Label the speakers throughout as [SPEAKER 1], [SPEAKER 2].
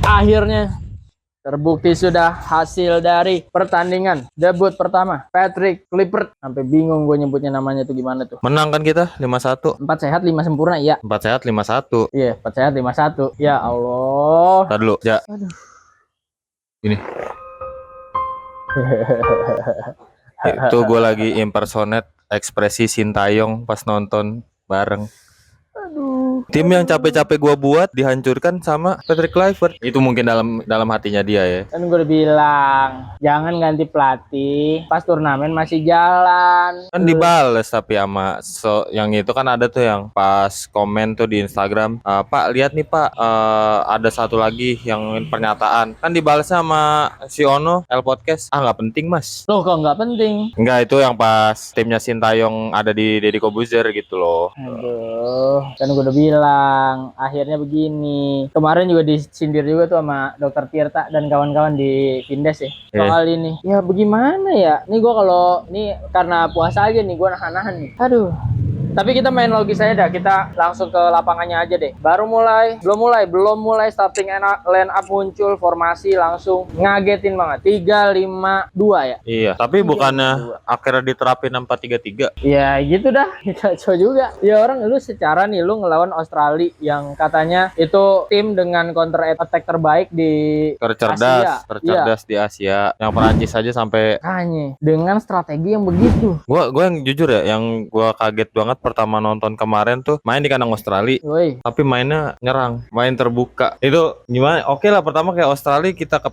[SPEAKER 1] Akhirnya terbukti sudah hasil dari pertandingan debut pertama Patrick Kluivert. Sampai bingung gue nyebutnya namanya tuh gimana tuh.
[SPEAKER 2] Menang kan kita 5-1.
[SPEAKER 1] 4 sehat 5 sempurna ya.
[SPEAKER 2] 4 sehat 5-1.
[SPEAKER 1] Iya, 4 sehat 5-1. Ya Allah.
[SPEAKER 2] Tadi dulu, ya.
[SPEAKER 1] Aduh.
[SPEAKER 2] Ini. Itu gue lagi impersonate ekspresi Sintayong pas nonton bareng.
[SPEAKER 1] Aduh.
[SPEAKER 2] Tim yang capek-capek gua buat dihancurkan sama Patrick Kluivert. Itu mungkin dalam hatinya dia ya.
[SPEAKER 1] Kan gue udah bilang jangan ganti pelatih pas turnamen masih jalan.
[SPEAKER 2] Kan dibales tapi sama yang itu kan ada tuh yang pas komen tuh di Instagram, Pak lihat nih Pak, ada satu lagi yang pernyataan. Kan dibales sama si Ono L Podcast. Nggak penting mas.
[SPEAKER 1] Loh kok nggak penting?
[SPEAKER 2] Enggak, itu yang pas timnya Sintayong ada di Deddy Kobuzer gitu loh.
[SPEAKER 1] Aduh, kan gue udah bilang akhirnya begini. Kemarin juga disindir juga tuh sama Dokter Tirta dan kawan-kawan di Vindes ya soal ini. Ya bagaimana ya? Nih gue kalau ini karena puasa aja nih gue nahan-nahan nih. Aduh. Tapi kita main logis aja dah, kita langsung ke lapangannya aja deh. Belum mulai starting line up muncul formasi langsung ngagetin banget. 3-5-2 ya.
[SPEAKER 2] Iya, tapi bukannya akhirnya diterapin 4-3-3.
[SPEAKER 1] Ya gitu dah, kacau juga. Ya orang lu secara nih lu ngelawan Australia yang katanya itu tim dengan counter attack terbaik di
[SPEAKER 2] tercerdas di Asia. Yang Perancis aja sampai
[SPEAKER 1] Kanye dengan strategi yang begitu.
[SPEAKER 2] Gua yang jujur ya, yang gua kaget banget pertama nonton kemarin tuh main di kandang Australia.
[SPEAKER 1] Woi.
[SPEAKER 2] Tapi mainnya nyerang, main terbuka. Itu gimana? Oke lah, pertama kayak Australia kita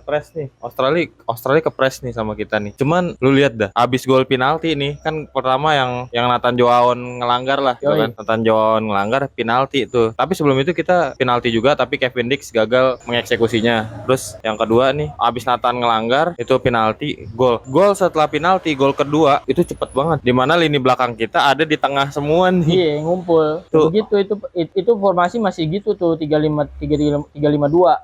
[SPEAKER 2] press nih. Australia ke press nih sama kita nih. Cuman lu lihat dah, abis gol penalti nih kan pertama yang Nathan Joaon ngelanggar lah, gitu kan. Nathan Joaon ngelanggar penalti tuh. Tapi sebelum itu kita penalti juga tapi Kevin Dix gagal mengeksekusinya. Terus yang kedua nih, abis Nathan ngelanggar itu penalti, gol. Gol setelah penalti, gol kedua itu cepet banget. Dimana lini belakang kita ada di tengah semua nih.
[SPEAKER 1] Iya, ngumpul. Tuh. Begitu itu formasi masih gitu tuh 3-5-2.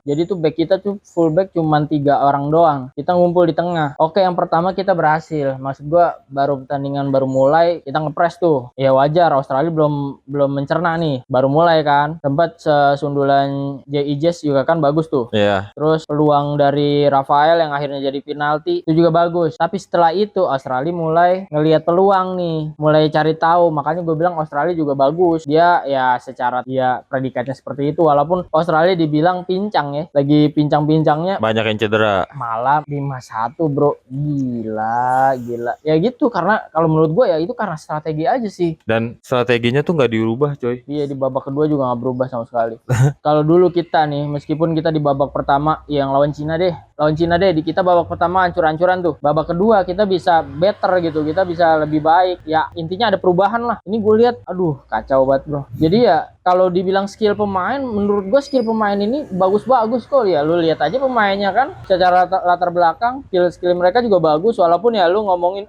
[SPEAKER 1] Jadi tuh back kita tuh full back cuman 3 orang doang. Kita ngumpul di tengah. Oke, yang pertama kita berhasil. Maksud gua baru pertandingan baru mulai kita ngepres tuh. Ya wajar, Australia belum mencerna nih. Baru mulai kan. Tempat sundulan J.I. juga kan bagus tuh.
[SPEAKER 2] Iya.
[SPEAKER 1] Terus peluang dari Rafael yang akhirnya jadi penalti itu juga bagus. Tapi setelah itu Australia mulai ngelihat peluang nih, mulai cari tahu. Makanya gue bilang Australia juga bagus. Dia ya secara dia predikatnya seperti itu. Walaupun Australia dibilang pincang ya. Lagi pincang-pincangnya.
[SPEAKER 2] Banyak yang cedera.
[SPEAKER 1] Malah 5-1 bro. Gila. Ya gitu, karena kalau menurut gue ya itu karena strategi aja sih.
[SPEAKER 2] Dan strateginya tuh nggak dirubah coy.
[SPEAKER 1] Iya, di babak kedua juga nggak berubah sama sekali. Kalau dulu kita nih, meskipun kita di babak pertama yang lawan Cina deh, di kita babak pertama hancur-hancuran tuh. Babak kedua kita bisa better gitu, kita bisa lebih baik. Ya intinya ada perubahan lah. Ini gue lihat, aduh kacau banget bro. Jadi ya kalau dibilang skill pemain, menurut gue skill pemain ini bagus-bagus kok ya. Lu lihat aja pemainnya kan, secara latar belakang skill mereka juga bagus. Walaupun ya lu ngomongin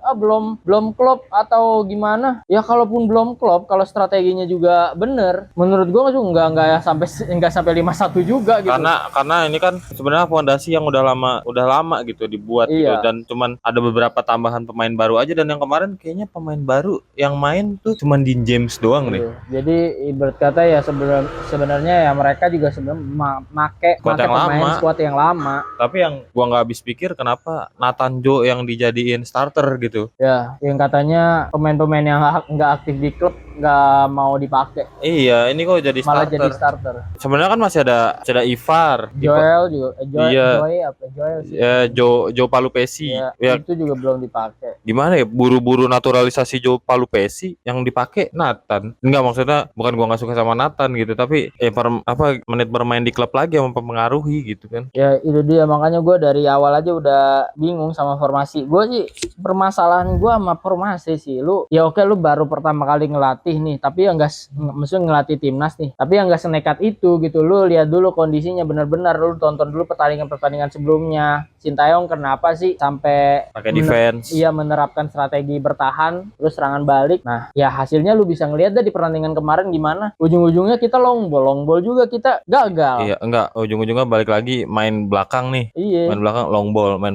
[SPEAKER 1] belum klop atau gimana. Ya kalaupun belum klop, kalau strateginya juga bener, menurut gue juga nggak sampai 5-1 juga gitu.
[SPEAKER 2] Karena ini kan sebenarnya fondasi yang udah lama gitu dibuat gitu, dan cuman ada beberapa tambahan pemain baru aja, dan yang kemarin kayaknya pemain baru yang main tuh cuman Dean James doang nih.
[SPEAKER 1] Jadi ibarat kata ya sebenarnya ya mereka juga sebenarnya make pemain squad yang lama.
[SPEAKER 2] Tapi yang gua nggak habis pikir kenapa Nathan Joe yang dijadiin starter gitu.
[SPEAKER 1] Ya, yang katanya pemain-pemain yang nggak aktif di klub nggak mau dipakai.
[SPEAKER 2] Iya, ini kok jadi
[SPEAKER 1] malah
[SPEAKER 2] starter.
[SPEAKER 1] Jadi starter.
[SPEAKER 2] Sebenarnya kan masih ada Ivar,
[SPEAKER 1] Joel juga, Joel sih.
[SPEAKER 2] Joe Palupesi.
[SPEAKER 1] Ya, itu juga belum dipakai.
[SPEAKER 2] Gimana ya, buru-buru naturalisasi Joe Palupesi yang dipakai Nathan. Enggak, maksudnya bukan gua nggak suka sama Nathan gitu, tapi menit bermain di klub lagi yang mempengaruhi gitu kan.
[SPEAKER 1] Ya itu dia, makanya gue dari awal aja udah bingung sama formasi. Gue sih permasalahan gue sama formasi sih. Lu baru pertama kali ngelatih nih, tapi ya maksudnya ngelatih timnas nih, tapi yang nggak senekat itu gitu. Lu lihat dulu kondisinya benar-benar, lu tonton dulu pertandingan sebelumnya. Sintayong kenapa sih sampai
[SPEAKER 2] pakai defense?
[SPEAKER 1] Iya, menerapkan strategi bertahan terus serangan balik. Nah ya hasilnya lu bisa ngelihat dah di pertandingan kemarin gimana. Ujung-ujungnya kita long ball juga kita gagal.
[SPEAKER 2] Iya, enggak, ujung-ujungnya balik lagi main belakang nih.
[SPEAKER 1] Iya.
[SPEAKER 2] Main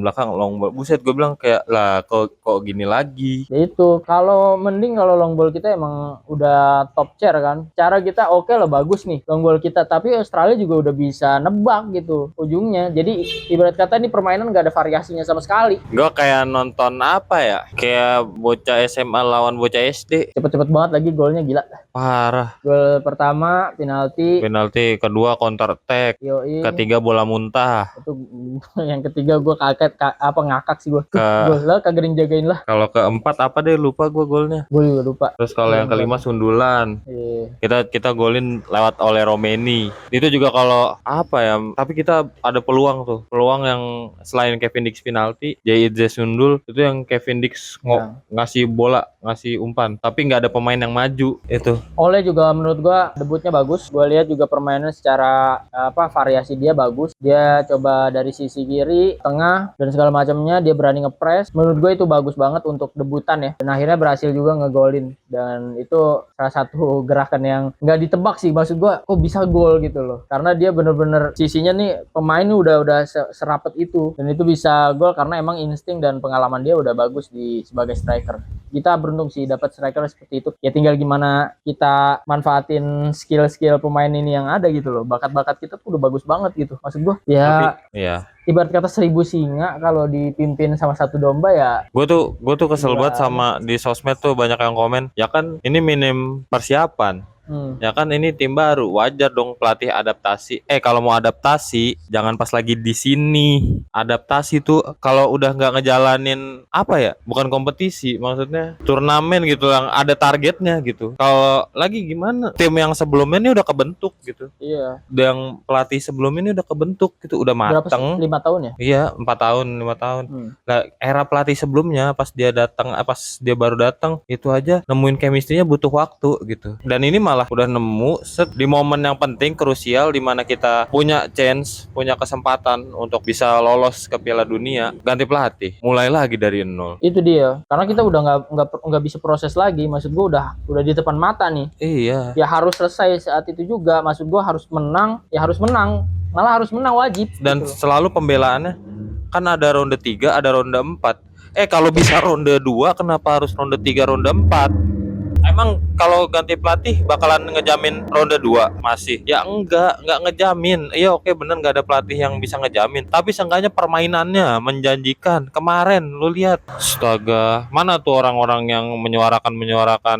[SPEAKER 2] belakang long ball. Buset, gue bilang kayak lah kok gini lagi.
[SPEAKER 1] Ya itu, kalau long ball kita emang udah top tier kan. Cara kita oke lah, bagus nih long ball kita, tapi Australia juga udah bisa nebak gitu ujungnya. Jadi ibarat kata ini permainan gak ada variasinya sama sekali.
[SPEAKER 2] Gue kayak nonton apa ya? Kayak bocah SMA lawan bocah SD.
[SPEAKER 1] Cepet-cepet banget lagi golnya, gila.
[SPEAKER 2] Parah.
[SPEAKER 1] Gol pertama penalti.
[SPEAKER 2] Penalti, kedua counter attack,
[SPEAKER 1] Yoi.
[SPEAKER 2] ketiga bola muntah.
[SPEAKER 1] Itu yang ketiga gue kaget, ngakak sih gue.
[SPEAKER 2] Ke-
[SPEAKER 1] Gue lah kagak jagain lah.
[SPEAKER 2] Kalau keempat apa deh, lupa gue golnya.
[SPEAKER 1] Gue juga lupa.
[SPEAKER 2] Terus kalau yang kelima sundulan.
[SPEAKER 1] Iya.
[SPEAKER 2] Kita golin lewat oleh Romeni. Itu juga kalau apa ya? Tapi kita ada peluang tuh. Peluang yang selain Kevin Dix penalti, J.I.Z sundul, itu yang Kevin Dix
[SPEAKER 1] Ya.
[SPEAKER 2] ngasih bola, ngasih umpan. Tapi nggak ada pemain yang maju itu.
[SPEAKER 1] Oleh juga menurut gua debutnya bagus. Gua lihat juga permainan secara variasi dia bagus. Dia coba dari sisi kiri, tengah dan segala macamnya, dia berani ngepres. Menurut gua itu bagus banget untuk debutan ya. Dan akhirnya berhasil juga ngegolin, dan itu salah satu gerakan yang nggak ditebak sih. Maksud gua kok bisa gol gitu loh. Karena dia bener-bener sisinya nih, pemain ini udah serapet itu, dan itu bisa gol karena emang insting dan pengalaman dia udah bagus sebagai striker. Kita beruntung sih dapat striker seperti itu. Ya tinggal gimana kita manfaatin skill-skill pemain ini yang ada gitu loh. Bakat-bakat kita tuh udah bagus banget gitu. Maksud gua ya,
[SPEAKER 2] Iya.
[SPEAKER 1] ibarat kata 1000 singa kalau dipimpin sama satu domba ya.
[SPEAKER 2] Gue tuh kesel banget sama di sosmed tuh banyak yang komen, ya kan ini minim persiapan. Ya kan ini tim baru, wajar dong pelatih adaptasi. Kalau mau adaptasi jangan pas lagi di sini. Adaptasi tuh kalau udah nggak ngejalanin apa ya? Bukan kompetisi, maksudnya turnamen gitu yang ada targetnya gitu. Kalau lagi gimana? Tim yang sebelumnya ini udah kebentuk gitu.
[SPEAKER 1] Iya.
[SPEAKER 2] Yang pelatih sebelum ini udah kebentuk gitu, udah
[SPEAKER 1] Berapa sih?
[SPEAKER 2] mateng.
[SPEAKER 1] 5 tahun ya?
[SPEAKER 2] Iya, 4 tahun, 5 tahun. Nah, era pelatih sebelumnya pas dia baru datang, itu aja nemuin chemistry-nya butuh waktu gitu. Dan ini malah udah nemu di momen yang penting, krusial, di mana kita punya chance, punya kesempatan untuk bisa lolos ke Piala Dunia, ganti pelatih, mulai lagi dari nol.
[SPEAKER 1] Itu dia. Karena kita udah nggak bisa proses lagi. Maksud gua udah di depan mata nih.
[SPEAKER 2] Iya.
[SPEAKER 1] Ya harus selesai saat itu juga. Maksud gua harus menang, ya harus menang. Malah harus menang wajib.
[SPEAKER 2] Dan
[SPEAKER 1] gitu.
[SPEAKER 2] selalu pembelaannya kan ada ronde 3, ada ronde 4. Kalau bisa ronde 2, kenapa harus ronde 3, ronde 4? Emang kalau ganti pelatih bakalan ngejamin ronde 2 masih? Ya enggak ngejamin. Iya oke, bener nggak ada pelatih yang bisa ngejamin. Tapi seenggaknya permainannya menjanjikan. Kemarin lu lihat, astaga, mana tuh orang-orang yang menyuarakan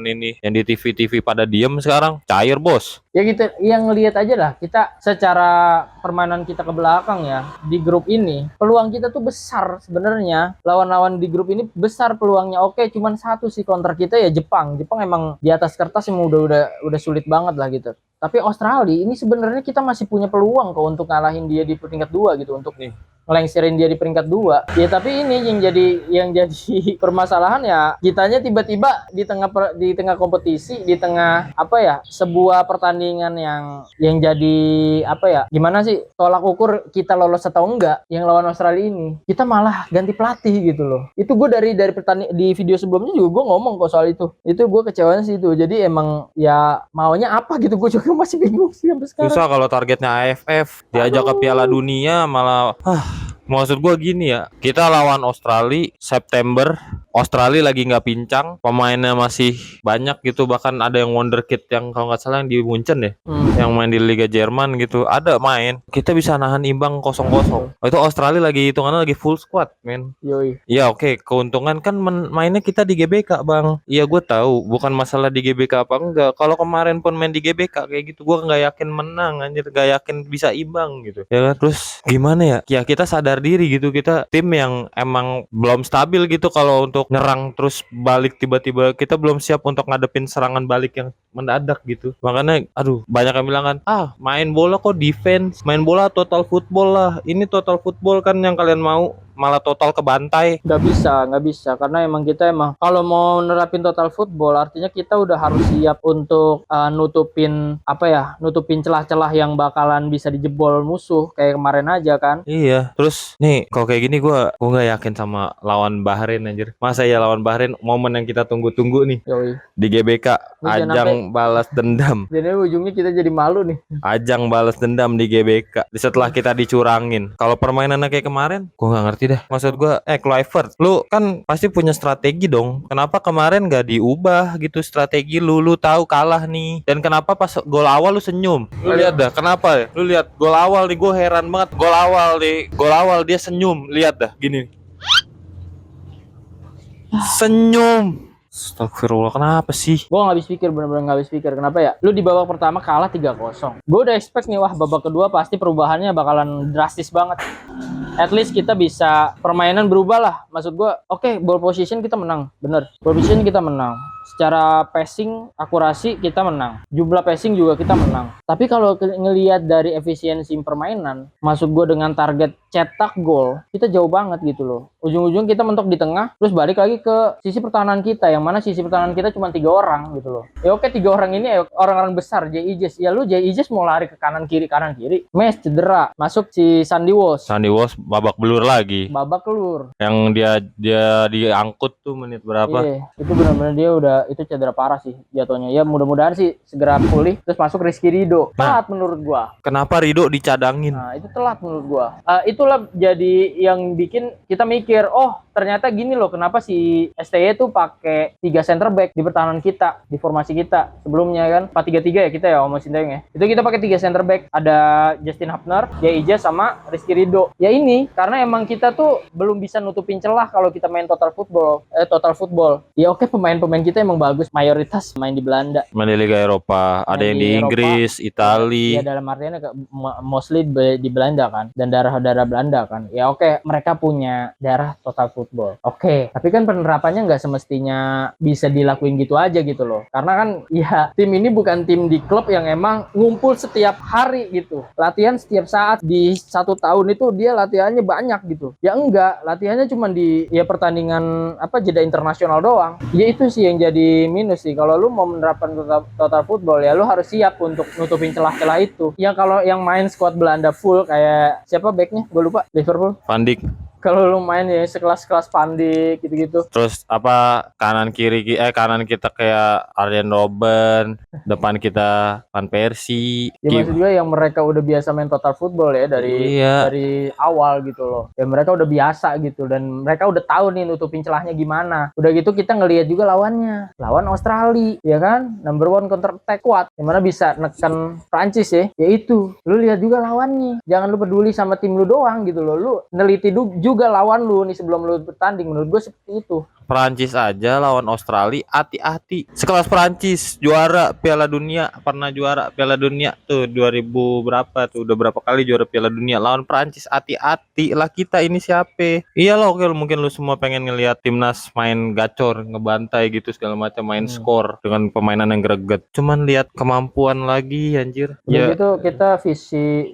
[SPEAKER 2] ini yang di TV pada diem sekarang? Cair bos.
[SPEAKER 1] Ya gitu, yang ngelihat aja lah kita secara permainan kita ke belakang ya di grup ini, peluang kita tuh besar sebenarnya. Lawan-lawan di grup ini besar peluangnya. Oke, cuman satu sih counter kita ya Jepang. Jepang emang di atas kertas emang udah sulit banget lah gitu. Tapi Australia ini sebenarnya kita masih punya peluang kok untuk ngalahin dia di peringkat 2 gitu, untuk ngelengserin dia di peringkat 2. Ya tapi ini yang jadi permasalahan ya, kitanya tiba-tiba di tengah kompetisi, di tengah sebuah pertandingan yang jadi gimana sih tolak ukur kita lolos atau enggak yang lawan Australia ini, kita malah ganti pelatih gitu loh. Itu gue dari pertandingan di video sebelumnya juga gue ngomong kok soal itu gue kecewanya sih itu. Jadi emang ya maunya apa gitu, gue juga masih bingung sih sampai sekarang.
[SPEAKER 2] Susah kalau targetnya AFF, diajak ke Piala Dunia malah maksud gua gini ya, kita lawan Australia September, Australia lagi nggak pincang, pemainnya masih banyak gitu, bahkan ada yang wonderkid yang kalau nggak salah yang di Munchen ya, yang main di Liga Jerman gitu, ada main, kita bisa nahan imbang 0-0. Itu Australia lagi hitungannya lagi full squad, men.
[SPEAKER 1] Yoi.
[SPEAKER 2] Ya oke, keuntungan kan mainnya kita di GBK bang. Iya gue tahu, bukan masalah di GBK apa enggak. Kalau kemarin pun main di GBK kayak gitu, gue nggak yakin menang, anjir, nggak yakin bisa imbang gitu. Ya kan, terus gimana ya? Ya kita sadar diri gitu, kita tim yang emang belum stabil gitu. Kalau untuk nyerang terus balik tiba-tiba, kita belum siap untuk ngadepin serangan balik yang mendadak gitu. Makanya banyak yang bilang kan, main bola kok defense, main bola total football lah. Ini total football kan yang kalian mau, malah total kebantai.
[SPEAKER 1] Nggak bisa karena emang kita kalau mau nerapin total football artinya kita udah harus siap untuk nutupin celah-celah yang bakalan bisa dijebol musuh kayak kemarin aja kan.
[SPEAKER 2] Iya, terus nih kalau kayak gini gue nggak yakin sama lawan Bahrain, anjir. Masa ya lawan Bahrain, momen yang kita tunggu-tunggu nih.
[SPEAKER 1] Yoi.
[SPEAKER 2] Di GBK, ajang balas dendam.
[SPEAKER 1] Jadi ujungnya kita jadi malu nih.
[SPEAKER 2] Ajang balas dendam di GBK setelah kita dicurangin. Kalau permainannya kayak kemarin, gue nggak ngerti dah. Maksud gua Kluivert, lu kan pasti punya strategi dong. Kenapa kemarin gak diubah gitu strategi lu? Lu tahu kalah nih. Dan kenapa pas gol awal lu senyum? Lu lihat dah, kenapa ya? Lu lihat gol awal nih, gua heran banget. Gol awal dia senyum. Lihat dah, gini. Senyum. Astagfirullah, kenapa sih?
[SPEAKER 1] Gue nggak habis pikir, bener-bener nggak habis pikir. Kenapa ya? Lu di babak pertama kalah 3-0. Gue udah expect nih, wah babak kedua pasti perubahannya bakalan drastis banget. At least kita bisa, permainan berubah lah. Maksud gue, oke, ball position kita menang. Bener, ball position kita menang. Secara passing, akurasi kita menang. Jumlah passing juga kita menang. Tapi kalau ngelihat dari efisiensi permainan, maksud gue dengan target cetak gol, kita jauh banget gitu loh. Ujung-ujung kita mentok di tengah, terus balik lagi ke sisi pertahanan kita, yang mana sisi pertahanan kita cuma 3 orang gitu loh. Ya oke, 3 orang ini orang-orang besar. Jay Ijes, ya lu Jay Ijes mau lari ke kanan kiri. Mes cedera, masuk si Sandy Walsh
[SPEAKER 2] Babak belur lagi.
[SPEAKER 1] babak kelur.
[SPEAKER 2] Yang dia diangkut tuh menit berapa?
[SPEAKER 1] Iya, itu benar-benar dia udah, itu cedera parah sih jatuhnya. Ya mudah-mudahan sih segera pulih. Terus masuk Rizky Ridho. Telat menurut gua.
[SPEAKER 2] Kenapa Ridho dicadangin?
[SPEAKER 1] Nah, itu telat menurut gua. Itulah jadi yang bikin kita mikir, oh ternyata gini loh, kenapa si STY tuh pakai 3 center back di pertahanan kita, di formasi kita sebelumnya kan 4-3-3 ya kita ya Om Sintayong ya. Itu kita pakai 3 center back, ada Justin Hapner, Jay Ijaz sama Rizky Ridho. Ya ini karena emang kita tuh belum bisa nutupin celah kalau kita main total football. Ya oke, pemain-pemain kita emang bagus, mayoritas main di Belanda.
[SPEAKER 2] Main di Liga Eropa, ada yang di Inggris, Italia.
[SPEAKER 1] Ya dalam artinya mostly di Belanda kan, dan darah-darah Belanda kan. Ya oke, mereka punya darah total football. Oke, tapi kan penerapannya nggak semestinya bisa dilakuin gitu aja gitu loh. Karena kan ya tim ini bukan tim di klub yang emang ngumpul setiap hari gitu. Latihan setiap saat, di 1 tahun itu dia latihannya banyak gitu. Ya enggak, latihannya cuma di ya pertandingan jeda internasional doang. Ya itu sih yang jadi minus sih. Kalau lu mau menerapkan total football ya lu harus siap untuk nutupin celah-celah itu. Ya kalau yang main squad Belanda full kayak siapa backnya? Gue lupa, Liverpool.
[SPEAKER 2] Van Dijk.
[SPEAKER 1] Kalau lu main ya sekelas Van Dijk gitu-gitu.
[SPEAKER 2] Terus kanan kita kayak Arjen Robben, depan kita Van Persie.
[SPEAKER 1] Ya maksud gue yang mereka udah biasa main total football ya dari awal gitu loh. Ya mereka udah biasa gitu dan mereka udah tahu nih nutupin celahnya gimana. Udah gitu kita ngelihat juga lawannya. Lawan Australia, ya kan? Number 1 counter attack kuat. Yang mana bisa neken Prancis ya. Ya itu. Lu lihat juga lawannya. Jangan lu peduli sama tim lu doang gitu loh. Lu neliti juga lawan lu nih sebelum lu bertanding. Menurut gue seperti itu.
[SPEAKER 2] Prancis aja lawan Australia hati-hati. Sekelas Prancis juara Piala Dunia, pernah juara Piala Dunia tuh 2000 berapa tuh, udah berapa kali juara Piala Dunia. Lawan Prancis hati-hati lah kita ini siapa. Iya loh, oke, mungkin lu semua pengen ngelihat timnas main gacor, ngebantai gitu segala macam, main skor dengan permainan yang greget. Cuman lihat kemampuan lagi anjir.
[SPEAKER 1] Udah gitu kita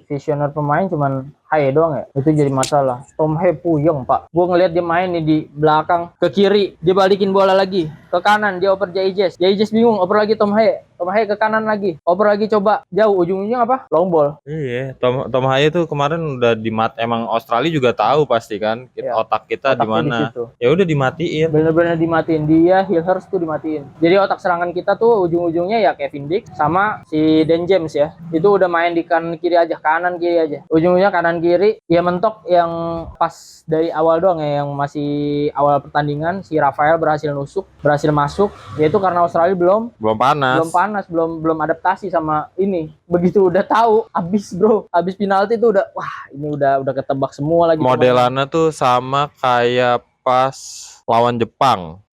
[SPEAKER 1] visioner pemain cuman Haye doang ya, itu jadi masalah. Tom Haye puyeng pak, gue ngeliat dia main nih di belakang ke kiri, dia balikin bola lagi ke kanan, dia oper Jay Ijaz bingung, oper lagi Tom Haye ke kanan lagi, oper lagi coba jauh, ujung-ujungnya apa? Long ball.
[SPEAKER 2] Iya, Tom Haye tuh kemarin udah emang Australia juga tahu pasti kan otak kita di mana. Ya udah dimatiin.
[SPEAKER 1] Bener-bener dimatiin, dia Hilhurst tuh dimatiin. Jadi otak serangan kita tuh ujung-ujungnya ya Kevin Dix sama si Dan James ya. Itu udah main di kanan kiri aja, ujung-ujungnya kanan kiri. Ya mentok yang pas dari awal doang ya, yang masih awal pertandingan si Rafael berhasil masuk. Yaitu karena Australia belum panas, belum adaptasi sama ini. Begitu udah tahu habis penalti itu udah wah, ini udah ketebak semua lagi.
[SPEAKER 2] Modelannya tuh sama kayak pas lawan Jepang.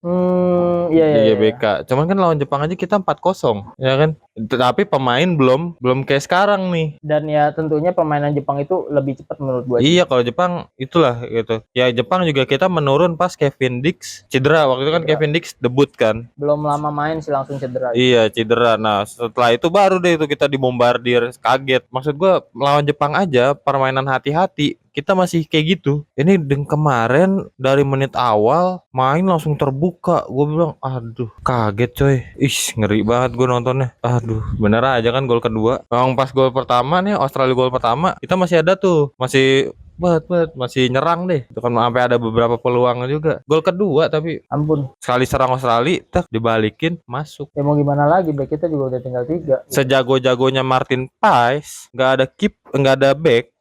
[SPEAKER 2] Di GBK. Cuman kan lawan Jepang aja kita 4-0, ya kan? Tapi pemain belum kayak sekarang nih.
[SPEAKER 1] Dan ya tentunya permainan Jepang itu lebih cepat menurut gue.
[SPEAKER 2] Iya, kalau Jepang itulah gitu. Ya Jepang juga kita menurun pas Kevin Dix cedera. Waktu itu kan Kevin Dix debut kan.
[SPEAKER 1] Belum lama main sih langsung cedera.
[SPEAKER 2] Iya, cedera. Nah, setelah itu baru deh itu kita dibombardir, kaget. Maksud gua lawan Jepang aja permainan hati-hati. Kita masih kayak gitu. Ini kemarin dari menit awal main langsung terbuka. Gue bilang, aduh, kaget coy. Ngeri banget gue nontonnya. Aduh, bener aja kan gol kedua. Memang pas gol pertama nih, Australia gol pertama, kita masih ada tuh, masih nyerang deh. Itu kan sampai ada beberapa peluang juga. Gol kedua tapi
[SPEAKER 1] ampun.
[SPEAKER 2] Sekali serang Australia, dibalikin masuk.
[SPEAKER 1] Ya mau gimana lagi, back kita juga udah tinggal 3.
[SPEAKER 2] Sejago-jagonya Martin Pais, nggak ada back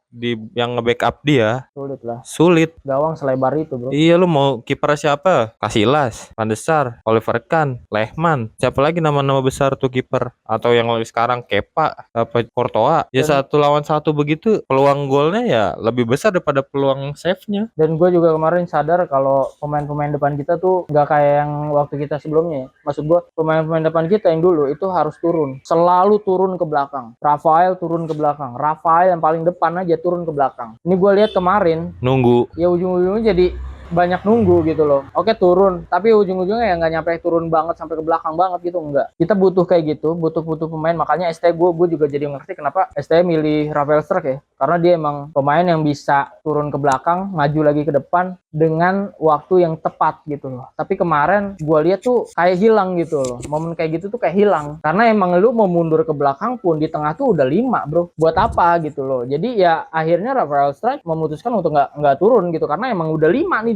[SPEAKER 2] yang nge-backup dia
[SPEAKER 1] Sulit lah.
[SPEAKER 2] sulit.
[SPEAKER 1] Gawang selebar itu, bro.
[SPEAKER 2] Iya, lu mau kiper siapa? Casillas, Van de Sar, Oliver Kahn, Lehmann. Siapa lagi nama-nama besar tuh kiper? Atau yang lagi sekarang Kepa, apa Courtois. Ya
[SPEAKER 1] Dan-
[SPEAKER 2] 1 lawan 1 begitu, peluang golnya ya lebih besar daripada peluang save-nya.
[SPEAKER 1] Dan gue juga kemarin sadar kalau pemain-pemain depan kita tuh nggak kayak yang waktu kita sebelumnya ya. Maksud gue pemain-pemain depan kita yang dulu itu harus turun. Selalu turun ke belakang. Rafael turun ke belakang. Rafael yang paling depan aja turun ke belakang. Ini gue lihat kemarin,
[SPEAKER 2] Nunggu.
[SPEAKER 1] ya ujung-ujungnya jadi banyak nunggu gitu loh. Oke turun, tapi ujung-ujungnya ya nggak nyampe turun banget sampai ke belakang banget gitu, enggak. Kita butuh kayak gitu, butuh pemain. Makanya ST gue juga jadi ngerti kenapa ST milih Rafael Struijk ya. Karena dia emang pemain yang bisa turun ke belakang, maju lagi ke depan dengan waktu yang tepat gitu loh. Tapi kemarin gue lihat tuh kayak hilang gitu loh. Momen kayak gitu tuh kayak hilang. Karena emang lu mau mundur ke belakang pun di tengah tuh udah 5 bro. Buat apa gitu loh. Jadi ya akhirnya Rafael Struijk memutuskan untuk nggak turun gitu. Karena emang udah 5 nih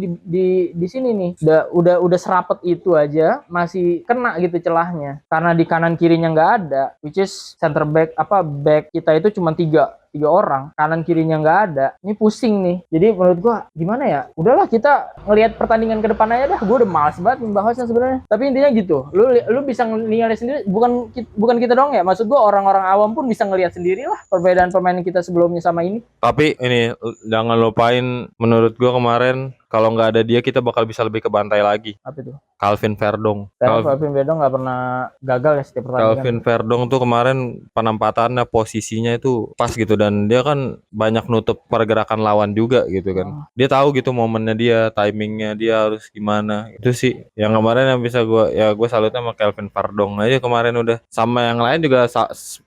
[SPEAKER 1] di sini nih. Udah serapet itu aja masih kena gitu celahnya. Karena di kanan kirinya nggak ada, which is center back back kita itu cuma tiga orang, kanan kirinya nggak ada. Ini pusing nih. Jadi menurut gua gimana ya, udahlah kita ngelihat pertandingan ke depan aja dah. Gua udah males banget membahasnya sebenarnya, tapi intinya gitu, lu bisa ngelihat sendiri, bukan kita dong ya, maksud gua orang-orang awam pun bisa ngelihat sendiri lah perbedaan pemain kita sebelumnya sama ini.
[SPEAKER 2] Tapi ini jangan lupain, menurut gua kemarin kalau nggak ada dia kita bakal bisa lebih ke bantai lagi.
[SPEAKER 1] Apa itu?
[SPEAKER 2] Calvin Verdong.
[SPEAKER 1] Karena Calvin Verdong nggak pernah gagal ya setiap pertandingan.
[SPEAKER 2] Calvin Verdong tuh kemarin penempatannya, posisinya itu pas gitu, dan dia kan banyak nutup pergerakan lawan juga gitu kan. Dia tahu gitu momennya dia, timingnya dia harus gimana. Itu sih yang kemarin yang bisa gue salutnya sama Calvin Verdong aja kemarin udah. Sama yang lain juga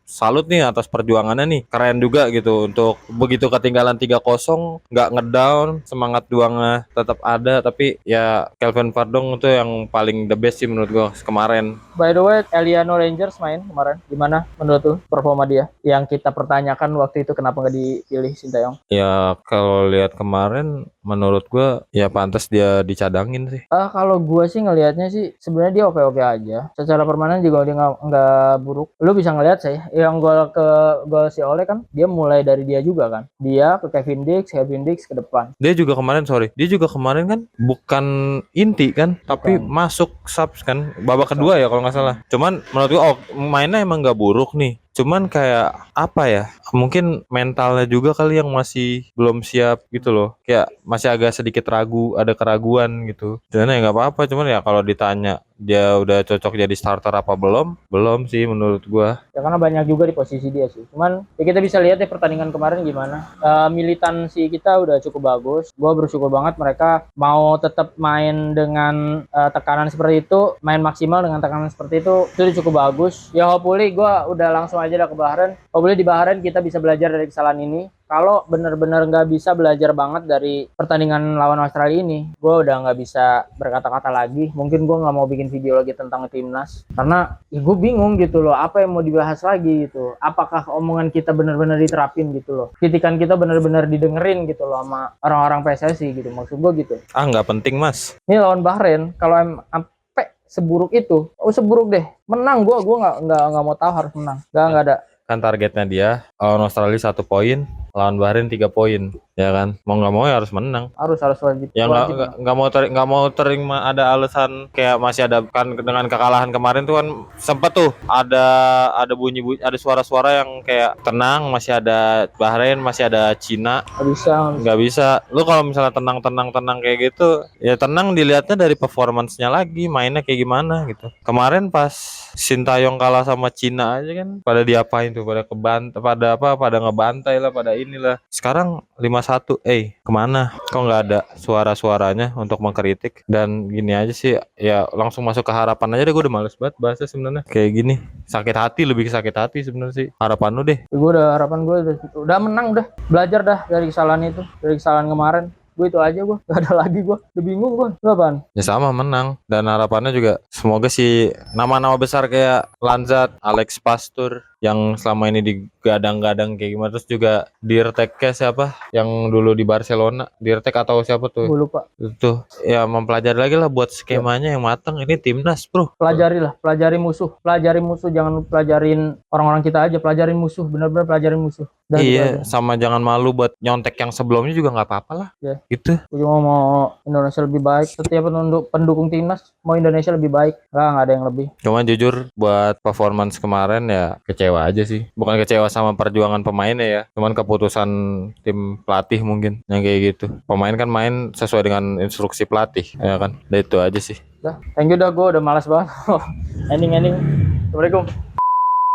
[SPEAKER 2] salut nih atas perjuangannya nih. Keren juga gitu untuk begitu ketinggalan 3-0 nggak ngedown, semangat juangnya tetap ada. Tapi ya Calvin Verdong itu yang paling the best sih menurut gue kemarin.
[SPEAKER 1] By the way, Eliano Rangers main kemarin. Gimana menurut tuh performa dia? Yang kita pertanyakan waktu itu kenapa nggak dipilih Sintayong?
[SPEAKER 2] Ya kalau lihat kemarin menurut gue ya pantas dia dicadangin sih.
[SPEAKER 1] Kalau gue sih ngelihatnya sih sebenarnya dia oke-oke aja. Secara permainan juga dia nggak buruk. Lu bisa ngelihat sih yang gol si Ole kan dia mulai dari dia juga kan. Dia ke Kevin Dix ke depan.
[SPEAKER 2] Dia juga kemarin kan bukan inti kan, tapi masuk subs kan babak kedua ya kalau nggak salah. Cuman menurut gua mainnya emang nggak buruk nih. Cuman kayak apa ya, mungkin mentalnya juga kali yang masih belum siap gitu loh. Kayak masih agak sedikit ragu, ada keraguan gitu. Dan ya nggak apa-apa, cuman ya kalau ditanya dia udah cocok jadi starter apa belum sih menurut gua.
[SPEAKER 1] Ya karena banyak juga di posisi dia sih. Cuman ya kita bisa lihat ya pertandingan kemarin gimana. Militansi kita udah cukup bagus. Gua bersyukur banget mereka mau tetap main dengan tekanan seperti itu, main maksimal dengan tekanan seperti itu udah cukup bagus. Ya hopefully gua udah langsung aja dah ke Bahrain. Hopefully di Bahrain kita bisa belajar dari kesalahan ini. Kalau benar-benar nggak bisa belajar banget dari pertandingan lawan Australia ini, gue udah nggak bisa berkata-kata lagi. Mungkin gue nggak mau bikin video lagi tentang timnas, karena ya gue bingung gitu loh, apa yang mau dibahas lagi gitu. Apakah omongan kita benar-benar diterapin gitu loh, kritikan kita benar-benar didengerin gitu loh sama orang-orang PSSI gitu, maksud gue gitu.
[SPEAKER 2] Nggak penting mas.
[SPEAKER 1] Ini lawan Bahrain, kalau sampai seburuk itu, seburuk deh, menang gue nggak mau tahu harus menang, nggak ada.
[SPEAKER 2] Kan targetnya dia lawan Australia 1 poin, lawan Bahrain 3 poin, ya kan? Mau nggak mau ya harus menang.
[SPEAKER 1] Harus wajib.
[SPEAKER 2] Ya nggak mau terima ada alasan kayak masih ada kan dengan kekalahan kemarin tuh kan sempet tuh ada bunyi ada suara-suara yang kayak tenang, masih ada Bahrain, masih ada Cina. Nggak bisa. Lu kalau misalnya tenang kayak gitu, ya tenang dilihatnya dari performance-nya lagi, mainnya kayak gimana gitu. Kemarin pas Sintayong kalah sama Cina aja kan pada diapain tuh, pada ngebantai lah, pada inilah. Sekarang 5-1, kemana? Kok nggak ada suara-suaranya untuk mengkritik? Dan gini aja sih, ya langsung masuk ke harapan aja deh. Gue udah males banget bahasnya sebenarnya. Kayak gini, lebih sakit hati sebenarnya sih. Harapan lu deh.
[SPEAKER 1] Harapan gue udah menang, udah belajar dah dari kesalahan itu, dari kesalahan kemarin. Gue itu aja, gue gak ada lagi, gue udah bingung gue. Lu apaan?
[SPEAKER 2] Ya sama, menang. Dan harapannya juga semoga sih nama-nama besar kayak Lanzat, Alex Pastur, yang selama ini digadang-gadang kayak gimana. Terus juga Dirteknya siapa yang dulu di Barcelona, Dirtek atau siapa tuh
[SPEAKER 1] Gue lupa.
[SPEAKER 2] itu ya, mempelajari lagi lah buat skemanya yang matang. Ini timnas bro.
[SPEAKER 1] Pelajari musuh, jangan pelajarin orang-orang kita aja, pelajarin musuh, benar-benar pelajarin musuh. Udah gitu
[SPEAKER 2] Iya,
[SPEAKER 1] aja.
[SPEAKER 2] sama jangan malu buat nyontek yang sebelumnya juga nggak apa-apa lah.
[SPEAKER 1] Ya.
[SPEAKER 2] Gitu.
[SPEAKER 1] Gue cuma mau Indonesia lebih baik. Setiap pendukung timnas mau Indonesia lebih baik. Nggak ada yang lebih.
[SPEAKER 2] Cuma jujur buat performance kemarin ya kecewa aja sih. Bukan kecewa sama perjuangan pemainnya ya. Cuman keputusan tim pelatih mungkin yang kayak gitu. Pemain kan main sesuai dengan instruksi pelatih, ya kan. Udah itu aja sih.
[SPEAKER 1] Dah, thank you dah, gue udah malas banget. Ending. Assalamualaikum.